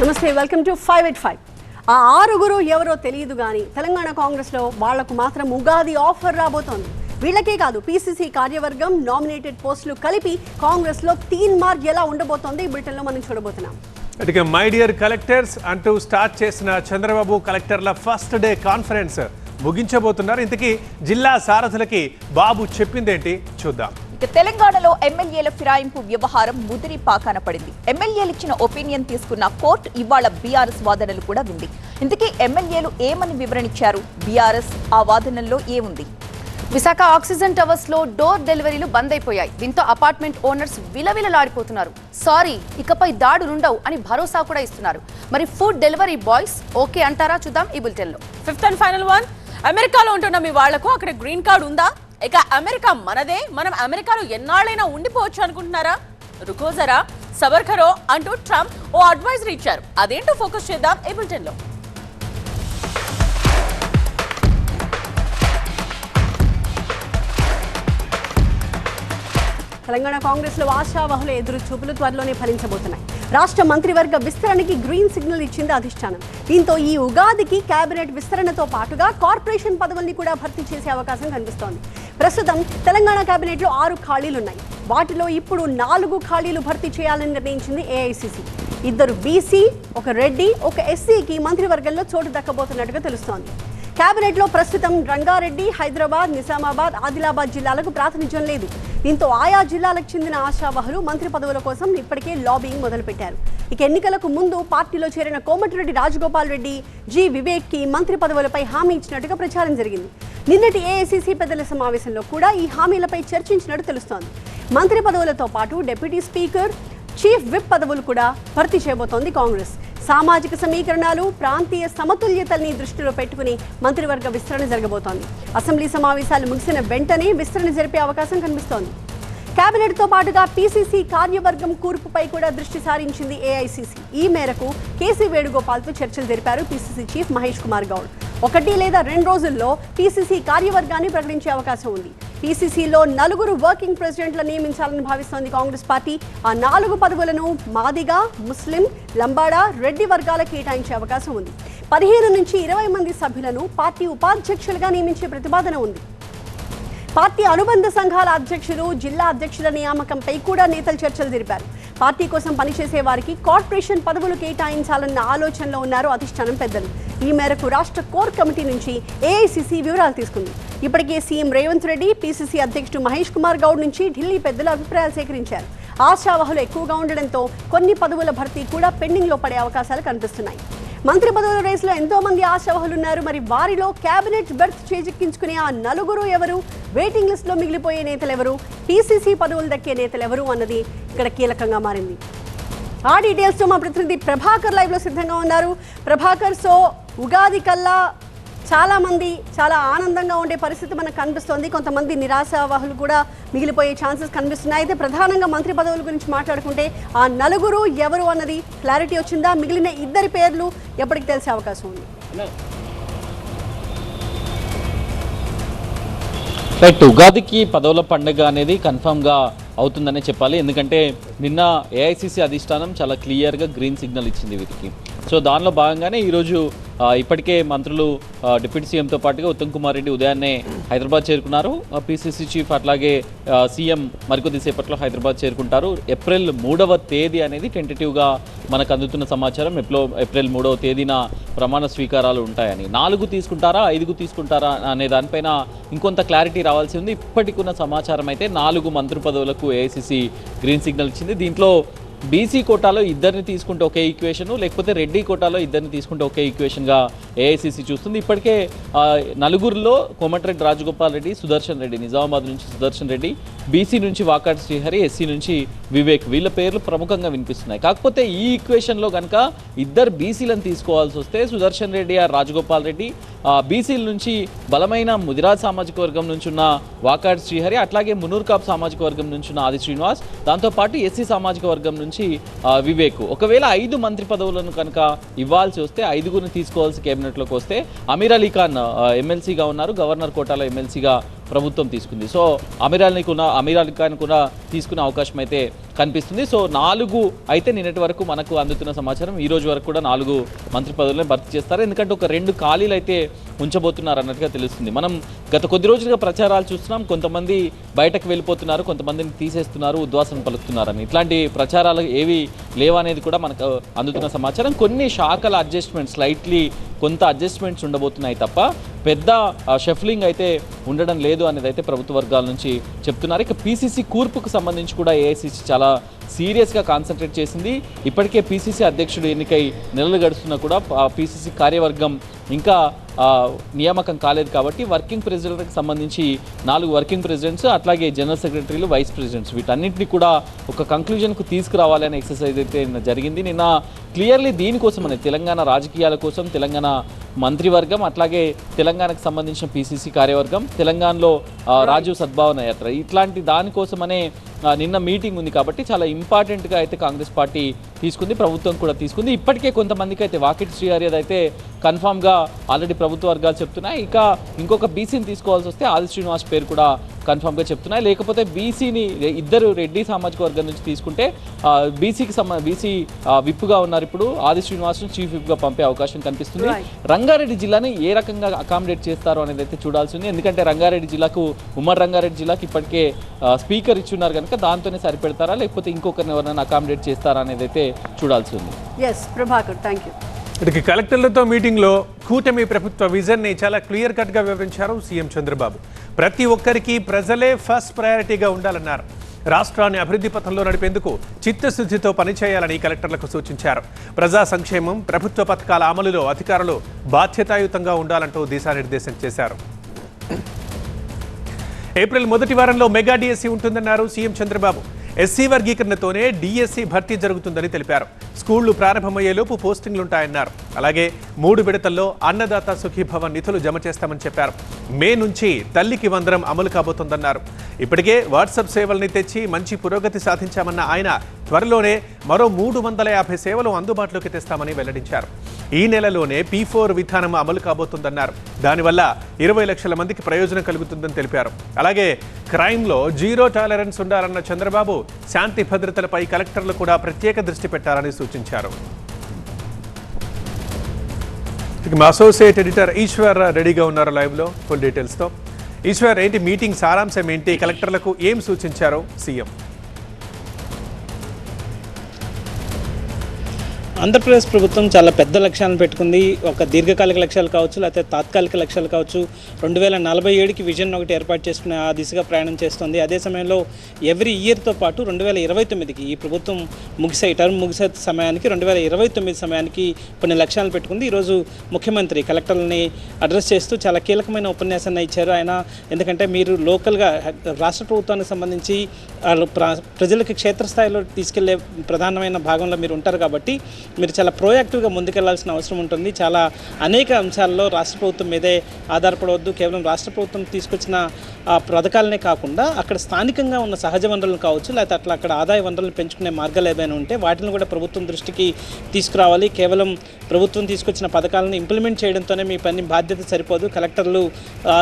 నమస్తే, welcome to 585. ఆ ఆరుగురు ఎవరో తెలియదు కానీ తెలంగాణ కాంగ్రెస్లో వాళ్లకు మాత్రం ఉగాది ఆఫర్ రాబోతోంది. వీళ్ళకే కాదు, పీసీసీ కార్యవర్గం నామినేటెడ్ పోస్టులు కలిపి కాంగ్రెస్లో తీన్ మార్క్ ఎలా ఉండబోతోంది ఈ బులెటిన్లో మనం చూడబోతున్నాం. ఇక మై డియర్ కలెక్టర్స్ అంటూ స్టార్ట్ చేసిన చంద్రబాబు కలెక్టర్ల ఫస్ట్ డే కాన్ఫరెన్స్ ముగించబోతున్నారు. ఇంతకీ జిల్లా సారథులకి బాబు చెప్పిందేంటి చూద్దాం. తెలంగాణలో ఎమ్మెల్యేల ఫిరాయింపు వ్యవహారం ముదిరి పాకాన పడింది. ఎమ్మెల్యేలు ఇచ్చిన ఒపీనియన్ తీసుకున్న కోర్టు ఇవాళ బీఆర్ఎస్ వాదనలు కూడా వింది. ఇంతకీ ఎమ్మెల్యేలు ఏమని వివరణిచ్చారు? బీఆర్ఎస్ ఆ వాదనల్లో ఏముంది? విశాఖ ఆక్సిజన్ టవర్స్ లో డోర్ డెలివరీలు బంద్ అయిపోయాయి. దీంతో అపార్ట్మెంట్ ఓనర్స్ విలవిలలాడిపోతున్నారు. సారీ, ఇకపై దాడులుండవు అని భరోసా కూడా ఇస్తున్నారు. మరి ఫుడ్ డెలివరీ బాయ్స్ ఓకే అంటారా? చూద్దాం ఈ బులెటిన్ లో. ఫిఫ్త్ అండ్ ఫైనల్ వన్, అమెరికాలో ఉంటున్న మీ వాళ్లకు అక్కడ గ్రీన్ కార్డ్ ఉందా? ఇక అమెరికా మనదే, మనం అమెరికాలో ఎన్నాళ్ళైనా ఉండిపోవచ్చు అనుకుంటున్నారా? రుకోజరా సబర్ కరో అంటూ ట్రంప్ ఓ అడ్వైజరీ ఇచ్చారు. అదేంటో ఫోకస్ చేద్దాం ఈ బులెటిన్ లో. తెలంగాణ కాంగ్రెస్లో ఆశావహుల ఎదురు చూపులు త్వరలోనే ఫలించబోతున్నాయి. రాష్ట్ర మంత్రివర్గ విస్తరణకి గ్రీన్ సిగ్నల్ ఇచ్చింది అధిష్టానం. దీంతో ఈ ఉగాదికి కేబినెట్ విస్తరణతో పాటుగా కార్పొరేషన్ పదవుల్ని కూడా భర్తీ చేసే అవకాశం కనిపిస్తోంది. ప్రస్తుతం తెలంగాణ కేబినెట్లో 6 ఖాళీలున్నాయి. వాటిలో ఇప్పుడు 4 ఖాళీలు భర్తీ చేయాలని నిర్ణయించింది ఏఐసీసీ. 2 బీసీ, 1 రెడ్డి, 1 ఎస్సీకి మంత్రివర్గంలో చోటు దక్కబోతున్నట్టుగా తెలుస్తోంది. కేబినెట్లో ప్రస్తుతం రంగారెడ్డి, హైదరాబాద్, నిజామాబాద్, ఆదిలాబాద్ జిల్లాలకు ప్రాతినిధ్యం లేదు. దీంతో ఆయా జిల్లాలకు చెందిన ఆశావహులు మంత్రి పదవుల కోసం ఇప్పటికే లాబింగ్ మొదలుపెట్టారు. ఇక ఎన్నికలకు ముందు పార్టీలో చేరిన కోమటిరెడ్డి రాజగోపాల్ రెడ్డి, జి వివేక్కి మంత్రి పదవులపై హామీ ఇచ్చినట్టుగా ప్రచారం జరిగింది. నిన్నటి ఏఐసీసీ పెద్దల సమావేశంలో కూడా ఈ హామీలపై చర్చించినట్టు తెలుస్తోంది. మంత్రి పదవులతో పాటు డిప్యూటీ స్పీకర్, చీఫ్ విప్ పదవులు కూడా భర్తీ చేయబోతోంది కాంగ్రెస్. సామాజిక సమీకరణాలు, ప్రాంతీయ సమతుల్యతల్ని దృష్టిలో పెట్టుకుని మంత్రివర్గ విస్తరణ జరగబోతోంది. అసెంబ్లీ సమావేశాలు ముగిసిన వెంటనే విస్తరణ జరిపే అవకాశం కనిపిస్తోంది. కేబినెట్తో పాటుగా పీసీసీ కార్యవర్గం కూర్పుపై కూడా దృష్టి సారించింది ఏఐసీసీ. ఈ మేరకు కేసీ వేణుగోపాల్తో చర్చలు జరిపారు పీసీసీ చీఫ్ మహేష్ కుమార్ గౌడ్. 1 లేదా 2 రోజుల్లో పీసీసీ కార్యవర్గాన్ని ప్రకటించే అవకాశం ఉంది. పీసీసీలో 4 వర్కింగ్ ప్రెసిడెంట్లను నియమించాలని భావిస్తోంది కాంగ్రెస్ పార్టీ. ఆ 4 పదవులను మాదిగా, ముస్లిం, లంబాడా, రెడ్డి వర్గాలకు కేటాయించే అవకాశం ఉంది. 15 నుంచి 20 మంది సభ్యులను పార్టీ ఉపాధ్యక్షులుగా నియమించే ప్రతిపాదన ఉంది. పార్టీ అనుబంధ సంఘాల అధ్యక్షులు, జిల్లా అధ్యక్షుల నియామకంపై కూడా నేతలు చర్చలు జరిపారు. పార్టీ కోసం పనిచేసే వారికి కార్పొరేషన్ పదవులు కేటాయించాలన్న ఆలోచనలో ఉన్నారు అధిష్టానం పెద్దలు. ఈ మేరకు రాష్ట్ర కోర్ కమిటీ నుంచి ఏఐసీసీ వివరాలు తీసుకుంది. ఇప్పటికే సీఎం రేవంత్ రెడ్డి, పీసీసీ అధ్యక్షుడు మహేష్ కుమార్ గౌడ్ నుంచి ఢిల్లీ పెద్దల అభిప్రాయాలు సేకరించారు. ఆశావహులు ఎక్కువగా ఉండడంతో కొన్ని పదవుల భర్తీ కూడా పెండింగ్లో పడే అవకాశాలు కనిపిస్తున్నాయి. మంత్రి పదవుల రేసులో ఎంతో మంది ఆశావహులు ఉన్నారు. మరి వారిలో కేబినెట్ బెర్త్ చేజిక్కించుకునే ఆ 4 ఎవరు? వెయిటింగ్ లిస్టులో మిగిలిపోయే నేతలు ఎవరు? పీసీసీ పదవులు దక్కే నేతలు ఎవరు అన్నది ఇక్కడ కీలకంగా మారింది. ఆ డీటెయిల్స్తో మా ప్రతినిధి ప్రభాకర్ లైవ్లో సిద్ధంగా ఉన్నారు. ప్రభాకర్, సో ఉగాది కల్లా చాలామంది చాలా ఆనందంగా ఉండే పరిస్థితి మనకు కనిపిస్తోంది. కొంతమంది నిరాశావహులు కూడా మిగిలిపోయే ఛాన్సెస్ కనిపిస్తున్నాయి. అయితే ప్రధానంగా మంత్రి పదవుల గురించి మాట్లాడుకుంటే ఆ 4 ఎవరు అన్నది క్లారిటీ వచ్చిందా? మిగిలిన 2 పేర్లు ఎప్పటికి తెలిసే అవకాశం ఉంది? రైట్, ఉగాదికి పదవుల పండుగ అనేది కన్ఫామ్గా అవుతుందనే చెప్పాలి. ఎందుకంటే నిన్న ఏఐసీసీ అధిష్టానం చాలా క్లియర్గా గ్రీన్ సిగ్నల్ ఇచ్చింది వీరికి. సో దానిలో భాగంగానే ఈరోజు ఇప్పటికే మంత్రులు డిప్యూటీ సీఎంతో పాటుగా ఉత్తమ్ కుమార్ రెడ్డి ఉదయాన్నే హైదరాబాద్ చేరుకున్నారు. పీసీసీ చీఫ్ అట్లాగే సీఎం మరికొద్ది సేపట్లో హైదరాబాద్ చేరుకుంటారు. ఏప్రిల్ 3వ తేదీ అనేది టెంటేటివ్గా మనకు అందుతున్న సమాచారం. ఏప్రిల్ 3వ తేదీన ప్రమాణ స్వీకారాలు ఉంటాయని. 4 తీసుకుంటారా, 5 తీసుకుంటారా అనే దానిపైన ఇంకొంత క్లారిటీ రావాల్సి ఉంది. ఇప్పటికున్న సమాచారం అయితే 4 మంత్రి పదవులకు ఏఐసీసీ గ్రీన్ సిగ్నల్ ఇచ్చింది. దీంట్లో బీసీ కోటాలో 2 తీసుకుంటే ఒకే ఈక్వేషను, లేకపోతే రెడ్డి కోటాలో 2 తీసుకుంటే ఒకే ఈక్వేషన్గా ఏఐసీసీ చూస్తుంది. ఇప్పటికే 4 కోమటిరెడ్డి రాజగోపాల్ రెడ్డి, సుదర్శన్ రెడ్డి, నిజామాబాద్ నుంచి సుదర్శన్ రెడ్డి, బీసీ నుంచి వాకాటి శ్రీహరి, ఎస్సీ నుంచి వివేక్, వీళ్ళ పేర్లు ప్రముఖంగా వినిపిస్తున్నాయి. కాకపోతే ఈ ఈక్వేషన్లో కనుక 2 బీసీలను తీసుకోవాల్సి వస్తే సుదర్శన్ రెడ్డి ఆర్ రాజగోపాల్ రెడ్డి, బీసీల నుంచి బలమైన ముదిరాజ్ సామాజిక వర్గం నుంచి ఉన్న వాకాటి శ్రీహరి, అట్లాగే మునూర్ కాప్ సామాజిక వర్గం నుంచి ఉన్న ఆది శ్రీనివాస్, దాంతోపాటు ఎస్సీ సామాజిక వర్గం నుంచి వివేక్. ఒకవేళ 5 మంత్రి పదవులను కనుక ఇవ్వాల్సి వస్తే 5గురిని తీసుకోవాల్సి కేబినెట్లోకి వస్తే అమీర్ అలీ ఖాన్ ఎమ్మెల్సీగా ఉన్నారు, గవర్నర్ కోటాలో ఎమ్మెల్సీగా ప్రభుత్వం తీసుకుంది. సో అమీర్ ఖాన్ కూడా తీసుకునే అవకాశం అయితే కనిపిస్తుంది. సో 4 అయితే నిన్నటి వరకు మనకు అందుతున్న సమాచారం ఈ రోజు వరకు కూడా 4 మంత్రి పదవులను భర్తీ చేస్తారు. ఎందుకంటే ఒక 2 ఖాళీలు అయితే ఉంచబోతున్నారు అన్నట్టుగా తెలుస్తుంది. మనం గత కొద్ది రోజులుగా ప్రచారాలు చూస్తున్నాం, కొంతమంది బయటకు వెళ్ళిపోతున్నారు, కొంతమందిని తీసేస్తున్నారు, ఉద్వాసన పలుకుతున్నారని. ఇట్లాంటి ప్రచారాలు ఏవి లేవనేది కూడా మనకు అందుతున్న సమాచారం. కొన్ని శాఖల అడ్జస్ట్మెంట్ స్లైట్లీ కొంత అడ్జస్ట్మెంట్స్ ఉండబోతున్నాయి తప్ప పెద్ద షఫ్లింగ్ అయితే ఉండడం లేదు అనేది అయితే ప్రభుత్వ వర్గాల నుంచి చెప్తున్నారు. ఇక పీసీసీ కూర్పుకు సంబంధించి కూడా ఏఐసీసీ చాలా సీరియస్గా కాన్సన్ట్రేట్ చేసింది. ఇప్పటికే పీసీసీ అధ్యక్షుడు ఎన్నికై నెలలు గడుస్తున్నా కూడా పీసీసీ కార్యవర్గం ఇంకా నియామకం కాలేదు కాబట్టి వర్కింగ్ ప్రెసిడెంట్కి సంబంధించి 4 వర్కింగ్ ప్రెసిడెంట్స్, అట్లాగే జనరల్ సెక్రటరీలు, వైస్ ప్రెసిడెంట్స్ వీటన్నింటినీ కూడా ఒక కంక్లూజన్కు తీసుకురావాలి అనే ఎక్సర్సైజ్ అయితే జరిగింది. నిన్న క్లియర్లీ దీనికోసమనే తెలంగాణ రాజకీయాల కోసం తెలంగాణ మంత్రివర్గం, అట్లాగే తెలంగాణకు సంబంధించిన పీసీసీ కార్యవర్గం, తెలంగాణలో రాజీవ్ సద్భావన యాత్ర ఇట్లాంటి దానికోసమనే నిన్న మీటింగ్ ఉంది కాబట్టి చాలా ఇంపార్టెంట్గా అయితే కాంగ్రెస్ పార్టీ తీసుకుంది, ప్రభుత్వం కూడా తీసుకుంది. ఇప్పటికే కొంతమందికి అయితే వాకిట్ శ్రీహరి అయితే కన్ఫామ్గా ఆల్రెడీ ప్రభుత్వ వర్గాలు చెప్తున్నాయి. ఇక ఇంకొక బీసీని తీసుకోవాల్సి వస్తే ఆది శ్రీనివాస్ పేరు కూడా కన్ఫామ్గా చెప్తున్నాయి. లేకపోతే బీసీని 2 రెడ్డి సామాజిక వర్గం నుంచి తీసుకుంటే బీసీ విప్పుగా ఉన్నారు ఇప్పుడు ఆది శ్రీనివాస్ను చీఫ్ విప్గా పంపే అవకాశం కనిపిస్తుంది. రంగారెడ్డి జిల్లాని ఏ రకంగా అకామిడేట్ చేస్తారో అనేది అయితే చూడాల్సి ఉంది. ఎందుకంటే రంగారెడ్డి జిల్లాకు ఉమ్మడి రంగారెడ్డి జిల్లాకి ఇప్పటికే స్పీకర్ ఇచ్చున్నారు కనుక దాంతోనే సరిపెడతారా లేకపోతే ఇంకొకరిని ఎవరైనా అకామిడేట్ చేస్తారా అనేది అయితే చూడాల్సి ఉంది. Prabhakar, thank you. ఇటుకి కలెక్టర్లతో మీటింగ్లో కూటమి ప్రభుత్వ విజన్ని చాలా క్లియర్ కట్గా వివరించారు సీఎం చంద్రబాబు. ప్రతి ఒక్కరికి ప్రజలే ఫస్ట్ ప్రయారిటీగా ఉండాలన్నారు. రాష్ట్రాన్ని అభివృద్ధి పథంలో నడిపేందుకు చిత్తశుద్ధితో పనిచేయాలని కలెక్టర్లకు సూచించారు. ప్రజా సంక్షేమం, ప్రభుత్వ పథకాల అమలులో అధికారులు బాధ్యతాయుతంగా ఉండాలంటూ దిశానిర్దేశం చేశారు. ఏప్రిల్ మొదటి వారంలో మెగా డిఎస్సీ ఉంటుందన్నారు సీఎం చంద్రబాబు. ఎస్సీ వర్గీకరణతోనే డిఎస్సీ భర్తీ జరుగుతుందని తెలిపారు. స్కూళ్లు ప్రారంభమయ్యేలోపు పోస్టింగ్లుంటాయన్నారు. అలాగే 3 విడతల్లో అన్నదాత సుఖీభవ నిధులు జమ చేస్తామని చెప్పారు. మే నుంచి తల్లికి వందనం అమలు కాబోతోందన్నారు. ఇప్పటికే వాట్సాప్ సేవల్ని తెచ్చి మంచి పురోగతి సాధించామన్న ఆయన త్వరలోనే మరో 350 సేవలు అందుబాటులోకి తెస్తామని వెల్లడించారు. ఈ నెలలోనే P4 విధానం అమలు కాబోతుందన్నారు. దానివల్ల 20 లక్షల మందికి ప్రయోజనం కలుగుతుందని తెలిపారు. అలాగే క్రైమ్లో జీరో టాలరెన్స్ ఉండాలన్న చంద్రబాబు శాంతి భద్రతలపై కలెక్టర్లు కూడా ప్రత్యేక దృష్టి పెట్టాలని సూచించారు. మా అసోసియేట్ ఎడిటర్ ఈశ్వర్ రెడీగా ఉన్నారు లైవ్లో ఫుల్ డీటెయిల్స్తో. ఈశ్వర్, ఏంటి మీటింగ్ సారాంశం ఏంటి? కలెక్టర్లకు ఏం సూచించారో సీఎం? ఆంధ్రప్రదేశ్ ప్రభుత్వం చాలా పెద్ద లక్ష్యాలను పెట్టుకుంది. ఒక దీర్ఘకాలిక లక్ష్యాలు కావచ్చు, లేకపోతే తాత్కాలిక లక్ష్యాలు కావచ్చు. 2047కి విజన్ ఒకటి ఏర్పాటు చేసుకుని ఆ దిశగా ప్రయాణం చేస్తుంది. అదే సమయంలో ఎవ్రీ ఇయర్తో పాటు 2029కి ఈ ప్రభుత్వం టర్మ్ ముగిసే సమయానికి 2029 సమయానికి కొన్ని లక్ష్యాలను పెట్టుకుంది. ఈరోజు ముఖ్యమంత్రి కలెక్టర్లని అడ్రస్ చేస్తూ చాలా కీలకమైన ఉపన్యాసాన్ని ఇచ్చారు ఆయన. ఎందుకంటే మీరు లోకల్గా రాష్ట్ర ప్రభుత్వానికి సంబంధించి ప్రజలకి క్షేత్రస్థాయిలో తీసుకెళ్లే ప్రధానమైన భాగంలో మీరు ఉంటారు కాబట్టి మీరు చాలా ప్రోయాక్టివ్గా ముందుకెళ్లాల్సిన అవసరం ఉంటుంది. చాలా అనేక అంశాల్లో రాష్ట్ర ప్రభుత్వం మీదే ఆధారపడవద్దు. కేవలం రాష్ట్ర ప్రభుత్వం తీసుకొచ్చిన పథకాలనే కాకుండా అక్కడ స్థానికంగా ఉన్న సహజ వనరులు కావచ్చు, లేకపోతే అక్కడ ఆదాయ వనరులను పెంచుకునే మార్గాలు ఏమైనా ఉంటే వాటిని కూడా ప్రభుత్వం దృష్టికి తీసుకురావాలి. కేవలం ప్రభుత్వం తీసుకొచ్చిన పథకాలను ఇంప్లిమెంట్ చేయడంతోనే మీ పని బాధ్యత సరిపోదు. కలెక్టర్లు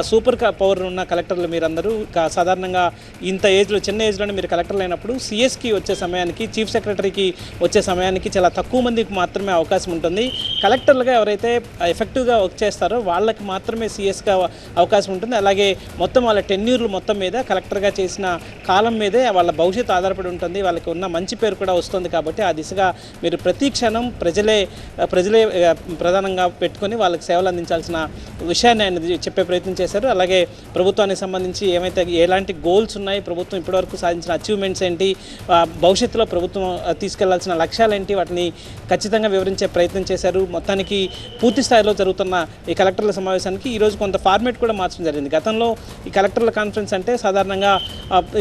సూపర్ పవర్ ఉన్న కలెక్టర్లు మీరందరూ సాధారణంగా ఇంత ఏజ్లో చిన్న ఏజ్లోనే మీరు కలెక్టర్లు అయినప్పుడు సిఎస్కి వచ్చే సమయానికి, చీఫ్ సెక్రటరీకి వచ్చే సమయానికి చాలా తక్కువ మందికి మాత్రమే అవకాశం ఉంటుంది. కలెక్టర్లుగా ఎవరైతే ఎఫెక్టివ్గా వర్క్ చేస్తారో వాళ్ళకి మాత్రమే సిఎస్గా అవకాశం ఉంటుంది. అలాగే మొత్తం వాళ్ళ టెన్యూర్లు మొత్తం మీద కలెక్టర్గా చేసిన కాలం మీదే వాళ్ళ భవిష్యత్తు ఆధారపడి ఉంటుంది. వాళ్ళకి ఉన్న మంచి పేరు కూడా వస్తుంది. కాబట్టి ఆ దిశగా మీరు ప్రతి క్షణం ప్రజలే ప్రధానంగా పెట్టుకొని వాళ్ళకి సేవలు అందించాల్సిన విషయాన్ని ఆయన చెప్పే ప్రయత్నం చేశారు. అలాగే ప్రభుత్వానికి సంబంధించి ఎలాంటి గోల్స్ ఉన్నాయి, ప్రభుత్వం ఇప్పటివరకు సాధించిన అచీవ్మెంట్స్ ఏంటి, భవిష్యత్తులో ప్రభుత్వం తీసుకెళ్లాల్సిన లక్ష్యాలు ఏంటి, వాటిని ఖచ్చితంగా వివరించే ప్రయత్నం చేశారు. మొత్తానికి పూర్తి స్థాయిలో జరుగుతున్న ఈ కలెక్టర్ల సమావేశానికి ఈరోజు కొంత ఫార్మేట్ కూడా మార్చడం జరిగింది. గతంలో ఈ కలెక్టర్ల కాన్ఫరెన్స్ అంటే సాధారణంగా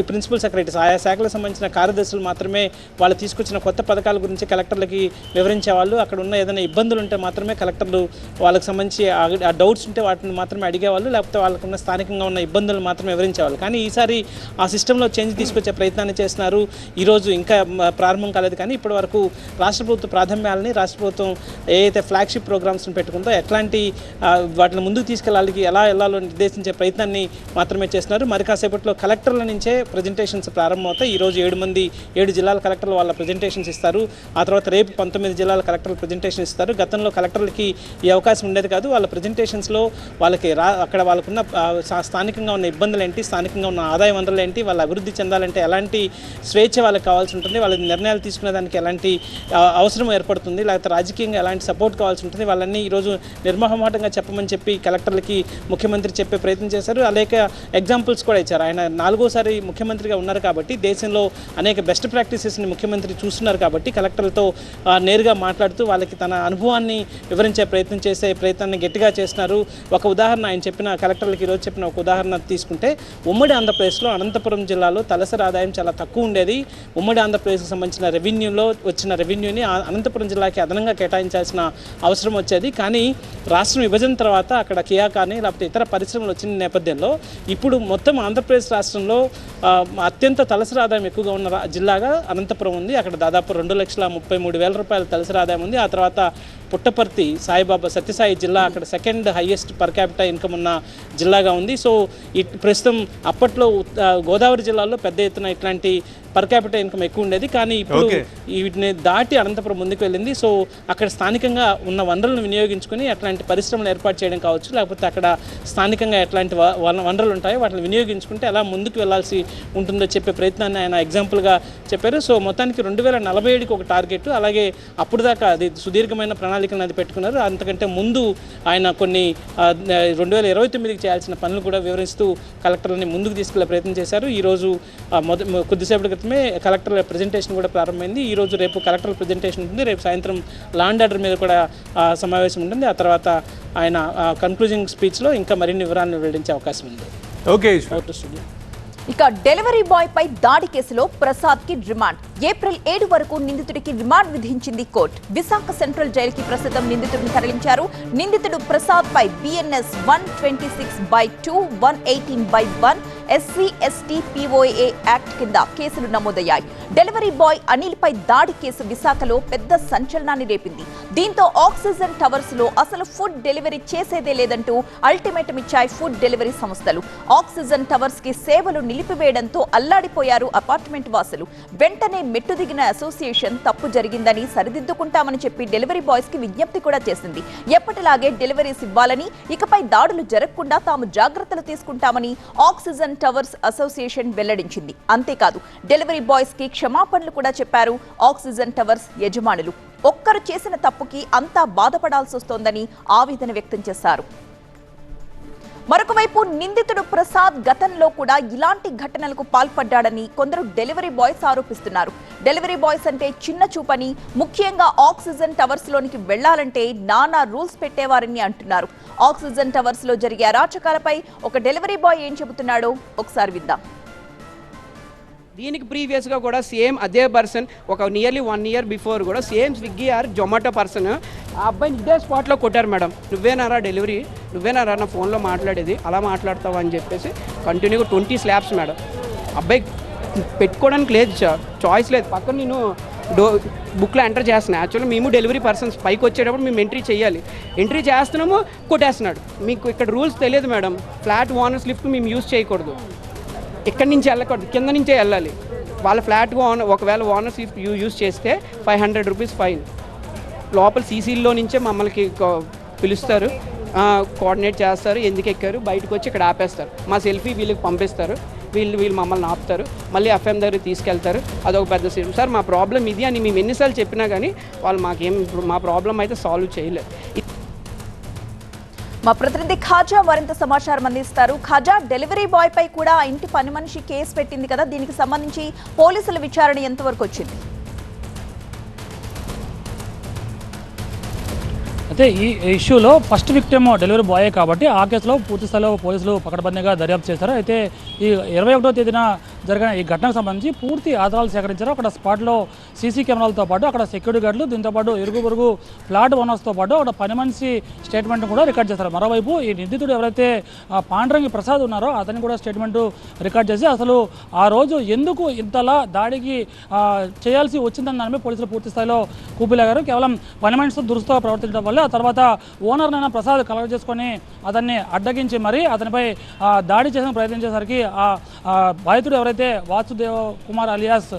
ఈ ప్రిన్సిపల్ సెక్రటరీస్ ఆయా శాఖలకు సంబంధించిన కార్యదర్శులు మాత్రమే వాళ్ళు తీసుకొచ్చిన కొత్త పథకాల గురించి కలెక్టర్లకి వివరించేవాళ్ళు. అక్కడ ఉన్న ఏదైనా ఇబ్బందులు ఉంటే మాత్రమే కలెక్టర్లు వాళ్ళకి సంబంధించి ఆ డౌట్స్ ఉంటే వాటిని మాత్రమే అడిగేవాళ్ళు, లేకపోతే వాళ్ళకున్న స్థానికంగా ఉన్న ఇబ్బందులు మాత్రమే వివరించేవాళ్ళు. కానీ ఈసారి ఆ సిస్టంలో చేంజ్ తీసుకొచ్చే ప్రయత్నాన్ని చేస్తున్నారు. ఈరోజు ఇంకా ప్రారంభం కాలేదు కానీ ఇప్పటి వరకు రాష్ట్ర ప్రభుత్వ రాధమ్యాలని రాష్ట్ర ప్రభుత్వం ఏదైతే ఫ్లాగ్షిప్ ప్రోగ్రామ్స్ని పెట్టుకుందో ఎట్లాంటి వాటిని ముందుకు తీసుకెళ్ళాలి, ఎలా వెళ్ళాలో నిర్దేశించే ప్రయత్నాన్ని మాత్రమే చేస్తున్నారు. మరి కాసేపట్లో కలెక్టర్ల నుంచే ప్రజెంటేషన్స్ ప్రారంభమవుతాయి. ఈరోజు 7 జిల్లాల కలెక్టర్లు వాళ్ళ ప్రజెంటేషన్స్ ఇస్తారు. ఆ తర్వాత రేపు 19 జిల్లాల కలెక్టర్లు ప్రజెంటేషన్ ఇస్తారు. గతంలో కలెక్టర్లకి ఈ అవకాశం ఉండేది కాదు. వాళ్ళ ప్రజెంటేషన్స్లో వాళ్ళకి అక్కడ వాళ్ళకున్న స్థానికంగా ఉన్న ఇబ్బందులు ఏంటి, స్థానికంగా ఉన్న ఆదాయ వనరులు ఏంటి, వాళ్ళ అభివృద్ధి చెందాలంటే ఎలాంటి స్వేచ్ఛ వాళ్ళకి కావాల్సి ఉంటుంది, వాళ్ళ నిర్ణయాలు తీసుకునేదానికి ఎలాంటి అవసరం ఏర్పడుతుంది, లేకపోతే రాజకీయంగా ఎలాంటి సపోర్ట్ కావాల్సి ఉంటుంది, వాళ్ళన్నీ ఈరోజు నిర్మోహమాటంగా చెప్పమని చెప్పి కలెక్టర్లకి ముఖ్యమంత్రి చెప్పే ప్రయత్నం చేశారు. అనేక ఎగ్జాంపుల్స్ కూడా ఇచ్చారు. ఆయన 4వ సారి ముఖ్యమంత్రిగా ఉన్నారు కాబట్టి దేశంలో అనేక బెస్ట్ ప్రాక్టీసెస్ని ముఖ్యమంత్రి చూస్తున్నారు కాబట్టి కలెక్టర్లతో నేరుగా మాట్లాడుతూ వాళ్ళకి తన అనుభవాన్ని వివరించే ప్రయత్నాన్ని గట్టిగా చేస్తున్నారు. ఒక ఉదాహరణ ఆయన చెప్పిన కలెక్టర్లకి ఈరోజు చెప్పిన ఒక ఉదాహరణ తీసుకుంటే, ఉమ్మడి ఆంధ్రప్రదేశ్లో అనంతపురం జిల్లాలో తలసరి ఆదాయం చాలా తక్కువ ఉండేది. ఉమ్మడి ఆంధ్రప్రదేశ్కి సంబంధించిన రెవెన్యూలో వచ్చిన రెవెన్యూని అనంతపురం జిల్లాకి అదనంగా కేటాయించాల్సిన అవసరం వచ్చేది. కానీ రాష్ట్రం విభజన తర్వాత అక్కడ కియా కానీ లేకపోతే ఇతర పరిశ్రమలు వచ్చిన నేపథ్యంలో ఇప్పుడు మొత్తం ఆంధ్రప్రదేశ్ రాష్ట్రంలో అత్యంత తలసరి ఆదాయం ఎక్కువగా ఉన్న జిల్లాగా అనంతపురం ఉంది. అక్కడ దాదాపు 2,33,000 రూపాయల తలసరి ఆదాయం ఉంది. ఆ తర్వాత పుట్టపర్తి సాయిబాబా సత్యసాయి జిల్లా అక్కడ second highest per capital income ఉన్న జిల్లాగా ఉంది. సో ప్రస్తుతం అప్పట్లో గోదావరి జిల్లాలో పెద్ద ఎత్తున ఇట్లాంటి పర్ క్యాపిటల్ ఇన్కమ్ ఎక్కువ ఉండేది. కానీ ఇప్పుడు వీటిని దాటి అనంతపురం ముందుకు వెళ్ళింది. సో అక్కడ స్థానికంగా ఉన్న వనరులను వినియోగించుకొని అట్లాంటి పరిశ్రమలు ఏర్పాటు చేయడం కావచ్చు, లేకపోతే అక్కడ స్థానికంగా ఎట్లాంటి వనరులు ఉంటాయో వాటిని వినియోగించుకుంటే ఎలా ముందుకు వెళ్లాల్సి ఉంటుందో చెప్పే ప్రయత్నాన్ని ఆయన ఎగ్జాంపుల్గా చెప్పారు. సో మొత్తానికి 2047కి ఒక టార్గెట్, అలాగే అప్పుడు దాకా అది సుదీర్ఘమైన ప్రణాళికలను అది పెట్టుకున్నారు. అంతకంటే ముందు ఆయన కొన్ని 2029కి చేయాల్సిన పనులు కూడా వివరిస్తూ కలెక్టర్లని ముందుకు తీసుకెళ్లే ప్రయత్నం చేశారు. ఈరోజు కొద్దిసేపటి క్రితమే కలెక్టర్ ప్రజెంటేషన్ కూడా ప్రారంభమైంది. ఈరోజు రేపు కలెక్టర్ ప్రజెంటేషన్ ఉంటుంది. రేపు సాయంత్రం లా అండ్ ఆర్డర్ మీద కూడా సమావేశం ఉంటుంది. ఆ తర్వాత ఆయన కన్క్లూజింగ్ స్పీచ్లో ఇంకా మరిన్ని వివరాలను వెల్లడించే అవకాశం ఉంది. ఓకే. ఇక డెలివరీ బాయ్ పై దాడి కేసులో ప్రసాద్ కి రిమాండ్. ఏప్రిల్ 7 వరకు నిందితుడికి రిమాండ్ విధించింది కోర్టు. విశాఖ సెంట్రల్ జైలుకి ప్రస్తుతం నిందితుడిని తరలించారు. నిందితుడు ప్రసాద్ పై BNS 126/2, 118/1 SC/ST POA యాక్ట్ కింద కేసులు నమోదయ్యాయి. డెలివరీ బాయ్ అనిల్ పై దాడి కేసు విశాఖలో పెద్ద సంచలనాన్ని రేపింది. దీంతో ఆక్సిజన్ టవర్స్ లో అసలు ఫుడ్ డెలివరీ చేసేదే లేదంటూ అల్టిమేటం ఇచ్చాయి ఫుడ్ డెలివరీ సంస్థలు. ఆక్సిజన్ టవర్స్ కి సేవలు నిలిపివేయడంతో అల్లాడిపోయారు అపార్ట్మెంట్ వాసులు. వెంటనే మెట్టు దిగిన అసోసియేషన్ తప్పు జరిగిందని సరిదిద్దుకుంటామని చెప్పి డెలివరీ బాయ్స్ కి విజ్ఞప్తి కూడా చేసింది. ఎప్పటిలాగే డెలివరీస్ ఇవ్వాలని, ఇకపై దాడులు జరగకుండా తాము జాగ్రత్తలు తీసుకుంటామని ఆక్సిజన్ టవర్స్ అసోసియేషన్ వెల్లడించింది. అంతేకాదు డెలివరీ బాయ్స్ కి క్షమాపణలు కూడా చెప్పారు ఆక్సిజన్ టవర్స్ యజమానులు. ఒక్కరు చేసిన తప్పుకి అంతా బాధపడాల్సి వస్తోందని ఆవేదన వ్యక్తం చేశారు. మరొకవైపు నిందితుడు ప్రసాద్ గతంలో కూడా ఇలాంటి ఘటనలకు పాల్పడ్డాడని కొందరు డెలివరీ బాయ్స్ ఆరోపిస్తున్నారు. డెలివరీ బాయ్స్ అంటే చిన్న చూపని, ముఖ్యంగా ఆక్సిజన్ టవర్స్ లోనికి వెళ్లాలంటే నానా రూల్స్ పెట్టేవారని అంటున్నారు. ఆక్సిజన్ టవర్స్ లో జరిగే అరాచకాలపై ఒక డెలివరీ బాయ్ ఏం చెబుతున్నాడో ఒకసారి విద్దాం. దీనికి ప్రీవియస్గా కూడా సేమ్ అదే పర్సన్ ఒక నియర్లీ 1 year బిఫోర్ కూడా same Swiggy or Zomato person ఆ అబ్బాయిని ఇదే స్పాట్లో కొట్టారు. మేడం నువ్వేనారా డెలివరీ, నువ్వేనారా నా ఫోన్లో మాట్లాడేది, అలా మాట్లాడతావు అని చెప్పేసి కంటిన్యూగా 20 slaps మేడం. అబ్బాయి పెట్టుకోవడానికి లేదు, చాయిస్ లేదు. పక్కన నేను బుక్లో ఎంటర్ చేస్తున్నాను. యాక్చువల్లీ మేము డెలివరీ పర్సన్స్ పైకి వచ్చేటప్పుడు మేము ఎంట్రీ చేయాలి. ఎంట్రీ చేస్తున్నాము, కొట్టేస్తున్నాడు. మీకు ఇక్కడ రూల్స్ తెలియదు మేడం. ఫ్లాట్ ఓనర్స్ లిఫ్ట్ మేము యూజ్ చేయకూడదు, ఇక్కడి నుంచి వెళ్ళకూడదు, కింద నుంచే వెళ్ళాలి. వాళ్ళ ఫ్లాట్గా ఒకవేళ ఓనర్స్ యూజ్ చేస్తే 500 రూపీస్ ఫైన్. లోపల సీసీల్లో నుంచే మమ్మల్ని పిలుస్తారు, కోఆర్డినేట్ చేస్తారు, ఎందుకు ఎక్కారు, బయటకు వచ్చి ఇక్కడ ఆపేస్తారు. మా సెల్ఫీ వీళ్ళకి పంపిస్తారు, వీళ్ళు మమ్మల్ని ఆపుతారు, మళ్ళీ FM దగ్గరికి తీసుకెళ్తారు. అదొక పెద్ద సీన్. సార్ మా ప్రాబ్లం ఇది అని మేము ఎన్నిసార్లు చెప్పినా కానీ వాళ్ళు మా ప్రాబ్లం అయితే సాల్వ్ చేయలేదు. మా ప్రతినిధి ఖాజా మరింత సమాచారం అందిస్తారు. ఖాజా, డెలివరీ బాయ్ పై కూడా ఇంటి పని మనిషి కేసు పెట్టింది కదా, దీనికి సంబంధించి పోలీసుల విచారణ ఎంతవరకు వచ్చింది? అయితే ఈ ఇష్యూలో ఫస్ట్ విక్టిమ్ డెలివరీ బాయే కాబట్టి ఆ కేసులో పూర్తి స్థాయిలో పోలీసులు పకడ్బందీగా దర్యాప్తు చేశారు. అయితే ఈ 21వ తేదీన జరిగిన ఈ ఘటనకు సంబంధించి పూర్తి ఆధారాలు సేకరించారు. అక్కడ స్పాట్లో సీసీ కెమెరాలతో పాటు అక్కడ సెక్యూరిటీ గార్డులు, దీంతోపాటు ఇరుగు పొరుగు ఫ్లాట్ ఓనర్స్తో పాటు అక్కడ పని మనిషి స్టేట్మెంట్ కూడా రికార్డ్ చేశారు. మరోవైపు ఈ నిందితుడు ఎవరైతే పాండ్రంగి ప్రసాద్ ఉన్నారో అతన్ని కూడా స్టేట్మెంట్ రికార్డ్ చేసి అసలు ఆ రోజు ఎందుకు ఇంతలా దాడికి చేయాల్సి వచ్చిందని దానిపై పోలీసులు పూర్తి స్థాయిలో కూపిలాగారు. కేవలం పని మనిషితో దురుసుతో ప్రవర్తించడం వల్ల ఆ తర్వాత ఓనర్నైనా ప్రసాద్ కలెక్ట్ చేసుకొని అతన్ని అడ్డగించి మరి అతనిపై దాడి చేసిన ప్రయత్నం చేసేసరికి ఆ బాధితుడు ఎవరైతే వాసుదేవ్ కుమార్ అలియాస్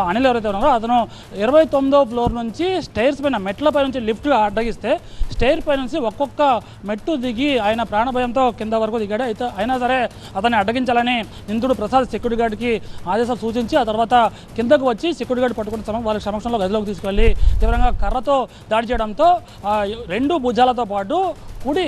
అనిల్ ఎవరైతే ఉన్నారో అతను 29వ ఫ్లోర్ నుంచి స్టైర్స్ పైన మెట్లపై నుంచి లిఫ్ట్ అడ్డగిస్తే స్టైర్ పై నుంచి ఒక్కొక్క మెట్టు దిగి ఆయన ప్రాణభయంతో కింద వరకు దిగాడు. అయితే అయినా సరే అతన్ని అడ్డగించాలని నిందితుడు ప్రసాద్ సెక్యూరిటీ గార్డ్కి ఆదేశాలు సూచించి ఆ తర్వాత కిందకు వచ్చి సెక్యూరిటీ గార్డ్ పట్టుకున్న వాళ్ళ సమక్షంలో గదిలోకి తీసుకెళ్లి తీవ్రంగా కర్రతో దాడి చేయడంతో 2 భుజాలతో పాటు కుడి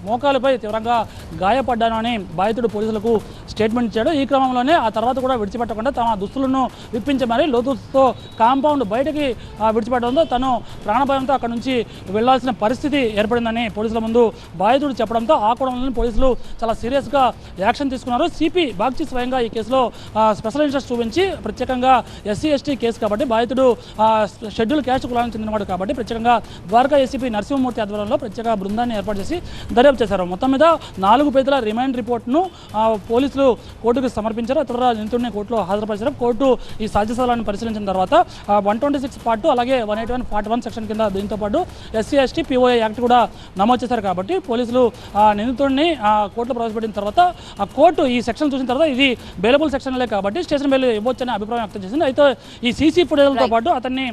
మోకాలపై తీవ్రంగా గాయపడ్డాను అని బాధితుడు పోలీసులకు స్టేట్మెంట్ ఇచ్చాడు. ఈ క్రమంలోనే ఆ తర్వాత కూడా విడిచిపెట్టకుండా తమ దుస్తులను విప్పించి మరీ లోతుతో కాంపౌండ్ బయటకి విడిచిపెట్టడంతో తను ప్రాణభయంతో అక్కడ నుంచి వెళ్లాల్సిన పరిస్థితి ఏర్పడిందని పోలీసుల ముందు బాధితుడు చెప్పడంతో ఆ కోణంలో పోలీసులు చాలా సీరియస్గా యాక్షన్ తీసుకున్నారు. సిపి బాగ్చి స్వయంగా ఈ కేసులో స్పెషల్ ఇంట్రెస్ట్ చూపించి ప్రత్యేకంగా SC ST కేసు కాబట్టి బాధితుడు షెడ్యూల్ క్యాస్ట్ కులానికి చెందినవాడు కాబట్టి ప్రత్యేకంగా ద్వారకా ఏసీపీ నరసింహమూర్తి ఆధ్వర్యంలో ప్రత్యేక బృందాన్ని ఏర్పాటు చేసి దర్యాప్తు చేశారు. మొత్తం మీద 4 పేజీల రిమాండ్ రిపోర్ట్ను పోలీసులు కోర్టుకు సమర్పించారు. ఇతర నిందితుడిని కోర్టులో హాజరుపరిచారు. కోర్టు ఈ సాక్ష్యాధారాలను పరిశీలించిన తర్వాత 126 పార్ట్ 2 అలాగే 181 పార్ట్ 1 సెక్షన్ కింద దీంతో పాటు SC ST POA యాక్ట్ కూడా నమోదు చేశారు. కాబట్టి పోలీసులు నిందితుడిని కోర్టులో ప్రవేశపెట్టిన తర్వాత ఆ కోర్టు ఈ సెక్షన్ చూసిన తర్వాత ఇది బెయిలబుల్ సెక్షన్లే కాబట్టి స్టేషన్ బెయిల్ ఇవ్వచ్చని అభిప్రాయం వ్యక్తం చేసింది. అయితే ఈ సీసీ ఫుటేజ్లతో పాటు అతన్ని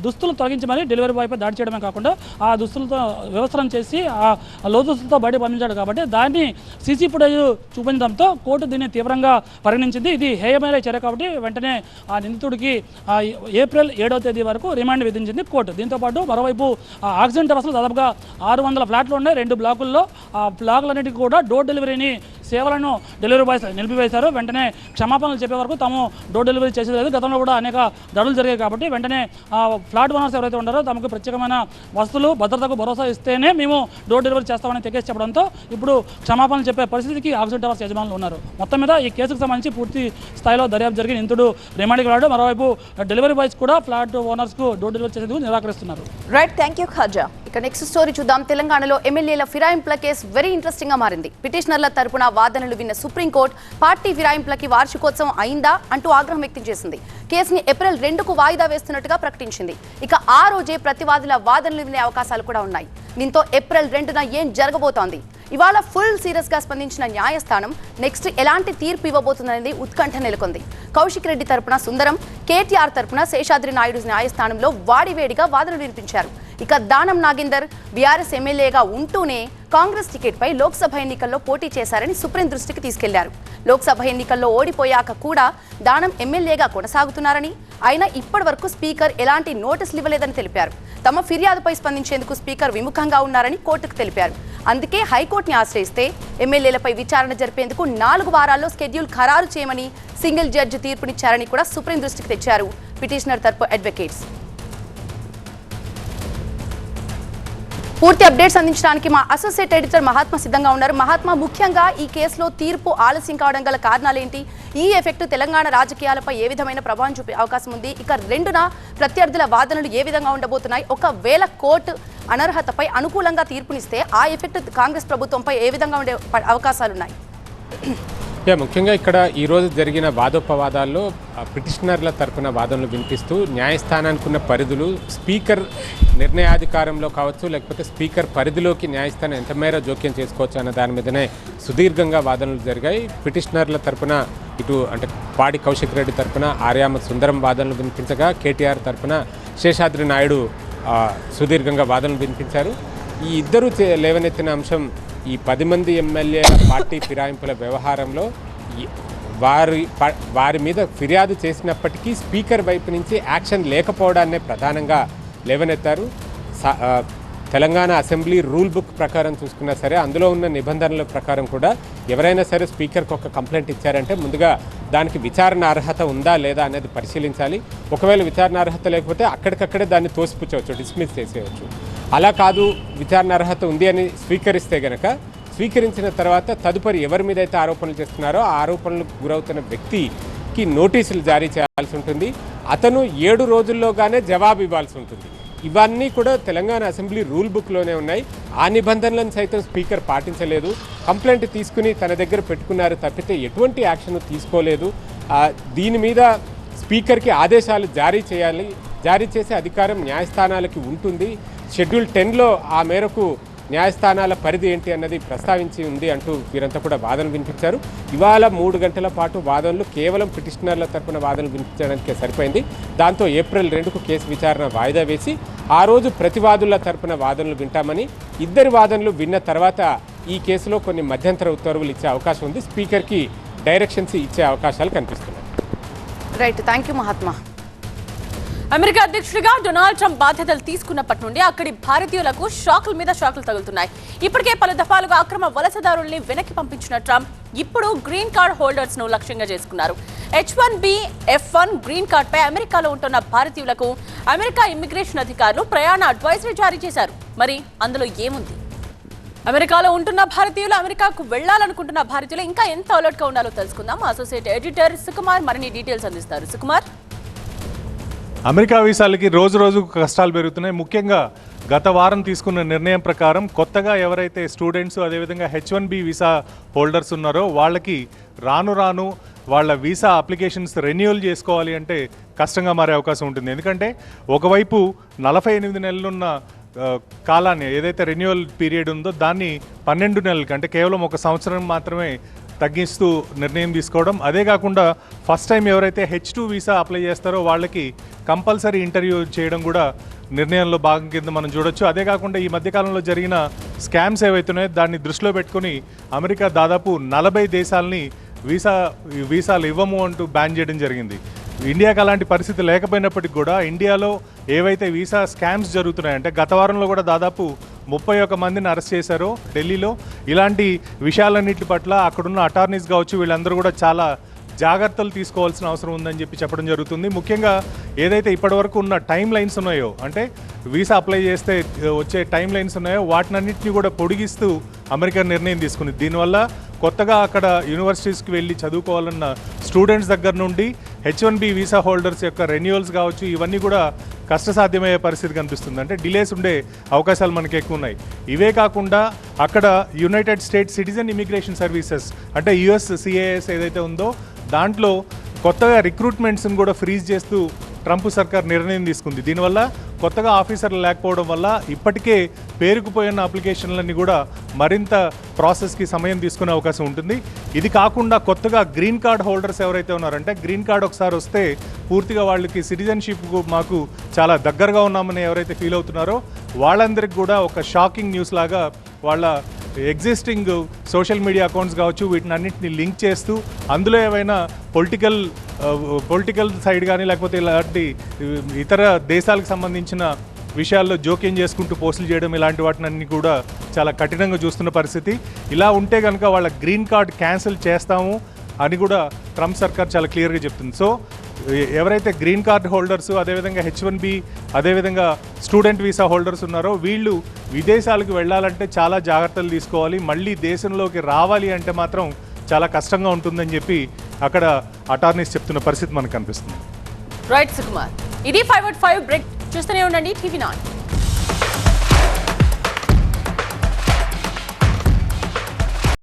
దుస్తులు తొలగించి మరి డెలివరీ బాయ్పై దాడి చేయడమే కాకుండా ఆ దుస్తులతో వ్యవస్థలను చేసి ఆ లోదుస్తులతో బయట పంపించాడు కాబట్టి దాన్ని సీసీ ఫుటేజ్ చూపించడంతో కోర్టు దీన్ని తీవ్రంగా పరిగణించింది. ఇది హేయమైన చర్య కాబట్టి వెంటనే ఆ నిందితుడికి ఏప్రిల్ 7వ తేదీ వరకు రిమాండ్ విధించింది కోర్టు. దీంతోపాటు మరోవైపు ఆక్సిడెంట్ అవసరం దాదాపుగా 600 ఫ్లాట్లు ఉన్నాయి 2 బ్లాకుల్లో. ఆ బ్లాకులన్నిటికీ కూడా డోర్ డెలివరీని సేవలను డెలివరీ బాయ్స్ నిలిపివేశారు. వెంటనే క్షమాపణలు చెప్పే వరకు తాము డోర్ డెలివరీ చేసేది లేదు. గతంలో కూడా అనేక దాడులు జరిగాయి కాబట్టి వెంటనే ఫ్లాట్ ఓనర్స్ ఎవరైతే ఉన్నారో తమకు ప్రత్యేకమైన వస్తువులు భద్రతకు భరోసా ఇస్తేనే మేము డోర్ డెలివరీ చేస్తామని తెగేసి చెప్పడంతో ఇప్పుడు క్షమాపణలు చెప్పే పరిస్థితికి ఆక్సిడెంట్ టవర్స్ యజమానులు ఉన్నారు. మొత్తం మీద ఈ కేసుకు సంబంధించి పూర్తి స్థాయిలో దర్యాప్తు జరిగి నిందితుడు రిమాండ్కి వెళ్ళాడు. మరోవైపు డెలివరీ బాయ్స్ కూడా ఫ్లాట్ ఓనర్స్కు డోర్ డెలివరీ చేసేందుకు నిరాకరిస్తున్నారు. Right, thank you Khaja. ఇక నెక్స్ట్ స్టోరీ చూద్దాం. తెలంగాణలో ఎమ్మెల్యేల ఫిరాయింపుల కేసు వెరీ ఇంట్రెస్టింగ్ గా మారింది. పిటిషనర్ల తరపున వాదనలు విన్న సుప్రీంకోర్టు పార్టీ ఫిరాయింపులకి వార్షికోత్సవం అయిందా అంటూ ఆగ్రహం వ్యక్తం చేసింది. కేసుని ఏప్రిల్ 2కు వాయిదా వేస్తున్నట్టుగా ప్రకటించింది. ఇక ఆ రోజే ప్రతివాదుల వాదనలు వినే అవకాశాలు కూడా ఉన్నాయి. దీంతో ఏప్రిల్ 2న ఏం జరగబోతోంది? ఇవాళ ఫుల్ సీరియస్ గా స్పందించిన న్యాయస్థానం నెక్స్ట్ ఎలాంటి తీర్పు ఇవ్వబోతుందనేది ఉత్కంఠ నెలకొంది. కౌశిక్ రెడ్డి తరపున సుందరం, కేటీఆర్ తరపున శేషాద్రి నాయుడు న్యాయస్థానంలో వాడివేడిగా వాదనలు వినిపించారు. ఇక దానం నాగేందర్ బీఆర్ఎస్ ఎమ్మెల్యేగా ఉంటూనే కాంగ్రెస్ టికెట్పై లోక్సభ ఎన్నికల్లో పోటీ చేశారని సుప్రీం దృష్టికి తీసుకెళ్లారు. లోక్సభ ఎన్నికల్లో ఓడిపోయాక కూడా దానం ఎమ్మెల్యేగా కొనసాగుతున్నారని, అయినా ఇప్పటి వరకు స్పీకర్ ఎలాంటి నోటీసులు ఇవ్వలేదని తెలిపారు. తమ ఫిర్యాదుపై స్పందించేందుకు స్పీకర్ విముఖంగా ఉన్నారని కోర్టుకు తెలిపారు. అందుకే హైకోర్టుని ఆశ్రయిస్తే ఎమ్మెల్యేలపై విచారణ జరిపేందుకు 4 వారాల్లో షెడ్యూల్ ఖరారు చేయమని సింగిల్ జడ్జి తీర్పునిచ్చారని కూడా సుప్రీం దృష్టికి తెచ్చారు పిటిషనర్ తరపు అడ్వకేట్స్. పూర్తి అప్డేట్స్ అందించడానికి మా అసోసియేట్ ఎడిటర్ మహాత్మా సిద్ధంగా ఉన్నారు. మహాత్మా, ముఖ్యంగా ఈ కేసులో తీర్పు ఆలస్యం కావడం గల కారణాలేంటి? ఈ ఎఫెక్ట్ తెలంగాణ రాజకీయాలపై ఏ విధమైన ప్రభావం చూపే అవకాశం ఉంది? ఇక 2న ప్రత్యర్థుల వాదనలు ఏ విధంగా ఉండబోతున్నాయి? ఒకవేళ కోర్టు అనర్హతపై అనుకూలంగా తీర్పునిస్తే ఆ ఎఫెక్ట్ కాంగ్రెస్ ప్రభుత్వంపై ఏ విధంగా ఉండే అవకాశాలున్నాయి? ముఖ్యంగా ఇక్కడ ఈరోజు జరిగిన వాదోపవాదాల్లో పిటిషనర్ల తరపున వాదనలు వినిపిస్తూ న్యాయస్థానానికి ఉన్న పరిధులు, స్పీకర్ నిర్ణయాధికారంలో కావచ్చు లేకపోతే స్పీకర్ పరిధిలోకి న్యాయస్థానం ఎంత మేర జోక్యం చేసుకోవచ్చు అన్న దాని మీదనే సుదీర్ఘంగా వాదనలు జరిగాయి. పిటిషనర్ల తరపున ఇటు అంటే పాడి కౌశిక్ రెడ్డి తరపున ఆర్యామ సుందరం వాదనలు వినిపించగా కేటీఆర్ తరపున శేషాద్రి నాయుడు సుదీర్ఘంగా వాదనలు వినిపించారు. ఈ ఇద్దరు లేవనెత్తిన అంశం ఈ 10 మంది ఎమ్మెల్యేల పార్టీ ఫిరాయింపుల వ్యవహారంలో వారి మీద ఫిర్యాదు చేసినప్పటికీ స్పీకర్ వైపు నుంచి యాక్షన్ లేకపోవడాన్నే ప్రధానంగా లేవనెత్తారు. తెలంగాణ అసెంబ్లీ రూల్ బుక్ ప్రకారం చూసుకున్నా సరే అందులో ఉన్న నిబంధనల ప్రకారం కూడా ఎవరైనా సరే స్పీకర్కి ఒక కంప్లైంట్ ఇచ్చారంటే ముందుగా దానికి విచారణ అర్హత ఉందా లేదా అనేది పరిశీలించాలి. ఒకవేళ విచారణ అర్హత లేకపోతే అక్కడికక్కడే దాన్ని తోసిపుచ్చవచ్చు, డిస్మిస్ చేసేయచ్చు. అలా కాదు, విచారణ అర్హత ఉంది అని స్వీకరిస్తే గనక స్వీకరించిన తర్వాత తదుపరి ఎవరి మీద అయితే ఆరోపణలు చేస్తున్నారో ఆ ఆరోపణలకు గురవుతున్న వ్యక్తి అతనికి నోటీసులు జారీ చేయాల్సి ఉంటుంది. అతను 7 రోజుల్లోగానే జవాబు ఇవ్వాల్సి ఉంటుంది. ఇవన్నీ కూడా తెలంగాణ అసెంబ్లీ రూల్ బుక్లోనే ఉన్నాయి. ఆ నిబంధనలను సైతం స్పీకర్ పాటించలేదు. కంప్లైంట్ తీసుకుని తన దగ్గర పెట్టుకున్నారు తప్పితే ఎటువంటి యాక్షన్ తీసుకోలేదు. దీని మీద స్పీకర్కి ఆదేశాలు జారీ చేసే అధికారం న్యాయస్థానాలకి ఉంటుంది. షెడ్యూల్ 10లో ఆ మేరకు న్యాయస్థానాల పరిధి ఏంటి అన్నది ప్రస్తావించి ఉంది అంటూ వీరంతా కూడా వాదనలు వినిపించారు. ఇవాళ 3 గంటల పాటు వాదనలు కేవలం పిటిషనర్ల తరపున వాదనలు వినిపించడానికే సరిపోయింది. దాంతో ఏప్రిల్ 2కు కేసు విచారణ వాయిదా వేసి ఆ రోజు ప్రతివాదుల తరపున వాదనలు వింటామని, ఇద్దరి వాదనలు విన్న తర్వాత ఈ కేసులో కొన్ని మధ్యంతర ఉత్తర్వులు ఇచ్చే అవకాశం ఉంది. స్పీకర్కి డైరెక్షన్స్ ఇచ్చే అవకాశాలు కనిపిస్తున్నాయి. Right, thank you Mahatma. America అధ్యక్షుడిగా డొనాల్డ్ ట్రంప్ బాధ్యతలు తీసుకున్నప్పటి నుండి అక్కడి భారతీయులకు షాకుల మీద షాకులు తగులుతున్నాయి. ఇప్పటికే పలు దఫాలుగా అక్రమ వలసదారుల్ని వెనక్కి పంపించిన ట్రంప్ ఇప్పుడు గ్రీన్ కార్డ్ హోల్డర్స్ ను లక్ష్యంగా చేసుకున్నారు. H1B F1 గ్రీన్ కార్డ్ పై అమెరికాలో ఉంటున్న భారతీయులకు అమెరికా ఇమ్మిగ్రేషన్ అధికారులు ప్రయాణ అడ్వైజరీ జారీ చేశారు. మరి అందులో ఏముంది? అమెరికాలో ఉంటున్న భారతీయులు, అమెరికాకు వెళ్లాలనుకుంటున్న భారతీయులు ఇంకా ఎంత అలర్ట్ గా ఉండాలో తెలుసుకుందాం. అసోసియేట్ ఎడిటర్ సుకుమార్ మరిన్ని డీటెయిల్స్ అందిస్తారు. సుకుమార్, అమెరికా వీసాలకి రోజు రోజుకు కష్టాలు పెరుగుతున్నాయి. ముఖ్యంగా గత వారం తీసుకున్న నిర్ణయం ప్రకారం కొత్తగా ఎవరైతే స్టూడెంట్స్ అదేవిధంగా H1B వీసా హోల్డర్స్ ఉన్నారో వాళ్ళకి రాను రాను వాళ్ళ వీసా అప్లికేషన్స్ రెన్యూవల్ చేసుకోవాలి అంటే కష్టంగా మారే అవకాశం ఉంటుంది. ఎందుకంటే ఒకవైపు 48 నెలలున్న కాలాన్ని ఏదైతే రెన్యువల్ పీరియడ్ ఉందో దాన్ని 12 నెలలకి అంటే కేవలం 1 సంవత్సరం మాత్రమే తగ్గిస్తూ నిర్ణయం తీసుకోవడం. అదే కాకుండా ఫస్ట్ టైం ఎవరైతే H2 వీసా అప్లై చేస్తారో వాళ్ళకి కంపల్సరీ ఇంటర్వ్యూ చేయడం కూడా నిర్ణయంలో భాగం కింద మనం చూడొచ్చు. అదే కాకుండా ఈ మధ్యకాలంలో జరిగిన స్కామ్స్ ఏవైతున్నాయో దాన్ని దృష్టిలో పెట్టుకుని అమెరికా దాదాపు 40 దేశాలని వీసాలు ఇవ్వము అంటూ బ్యాన్ చేయడం జరిగింది. ఇండియాకి అలాంటి పరిస్థితి లేకపోయినప్పటికీ కూడా ఇండియాలో ఏవైతే వీసా స్కామ్స్ జరుగుతున్నాయంటే గత వారంలో కూడా దాదాపు 31 మందిని అరెస్ట్ చేశారు ఢిల్లీలో. ఇలాంటి విషయాలన్నిటి పట్ల అక్కడున్న అటార్నీస్ కావచ్చు వీళ్ళందరూ కూడా చాలా జాగ్రత్తలు తీసుకోవాల్సిన అవసరం ఉందని చెప్పడం జరుగుతుంది. ముఖ్యంగా ఏదైతే ఇప్పటివరకు ఉన్న టైం లైన్స్ ఉన్నాయో అంటే వీసా అప్లై చేస్తే వచ్చే టైం లైన్స్ ఉన్నాయో వాటినన్నింటినీ కూడా పొడిగిస్తూ అమెరికా నిర్ణయం తీసుకుంది. దీనివల్ల కొత్తగా అక్కడ యూనివర్సిటీస్కి వెళ్ళి చదువుకోవాలన్న స్టూడెంట్స్ దగ్గర నుండి H1B వీసా హోల్డర్స్ యొక్క రెన్యువల్స్ కావచ్చు ఇవన్నీ కూడా కష్టసాధ్యమయ్యే పరిస్థితి కనిపిస్తుంది. అంటే డిలేస్ ఉండే అవకాశాలు మనకి ఎక్కువ ఉన్నాయి. ఇవే కాకుండా అక్కడ United states citizen immigration services అంటే USCIS ఏదైతే ఉందో దాంట్లో కొత్తగా రిక్రూట్మెంట్స్ని కూడా ఫ్రీజ్ చేస్తూ ట్రంప్ సర్కార్ నిర్ణయం తీసుకుంది. దీనివల్ల కొత్తగా ఆఫీసర్లు లేకపోవడం వల్ల ఇప్పటికే పేరుకుపోయిన అప్లికేషన్లన్నీ కూడా మరింత ప్రాసెస్కి సమయం తీసుకునే అవకాశం ఉంటుంది. ఇది కాకుండా కొత్తగా గ్రీన్ కార్డ్ హోల్డర్స్ ఎవరైతే ఉన్నారంటే గ్రీన్ కార్డ్ ఒకసారి వస్తే పూర్తిగా వాళ్ళకి సిటిజన్షిప్ మాకు చాలా దగ్గరగా ఉన్నామని ఎవరైతే ఫీల్ అవుతున్నారో వాళ్ళందరికీ కూడా ఒక షాకింగ్ న్యూస్ లాగా వాళ్ళ ఎగ్జిస్టింగ్ సోషల్ మీడియా అకౌంట్స్ కావచ్చు వీటిని అన్నింటినీ లింక్ చేస్తూ అందులో ఏవైనా పొలిటికల్ సైడ్ కానీ లేకపోతే ఇలాంటి ఇతర దేశాలకు సంబంధించిన విషయాల్లో జోక్యం చేసుకుంటూ పోస్టులు చేయడం ఇలాంటి వాటిని కూడా చాలా కఠినంగా చూస్తున్న పరిస్థితి. ఇలా ఉంటే కనుక వాళ్ళ గ్రీన్ కార్డ్ క్యాన్సిల్ చేస్తాము అని కూడా ట్రంప్ సర్కార్ చాలా క్లియర్గా చెప్తుంది. సో ఎవరైతే గ్రీన్ కార్డ్ హోల్డర్స్ అదేవిధంగా H1B అదేవిధంగా స్టూడెంట్ వీసా హోల్డర్స్ ఉన్నారో వీళ్ళు విదేశాలకు వెళ్ళాలంటే చాలా జాగ్రత్తలు తీసుకోవాలి. మళ్ళీ దేశంలోకి రావాలి అంటే మాత్రం చాలా కష్టంగా ఉంటుందని చెప్పి అక్కడ అటార్నీస్ చెప్తున్న పరిస్థితి మనకు కనిపిస్తుంది. రైట్ సుకుమార్, ఇది 5/5 బ్రేక్ చూస్తూనే ఉండండి TV9.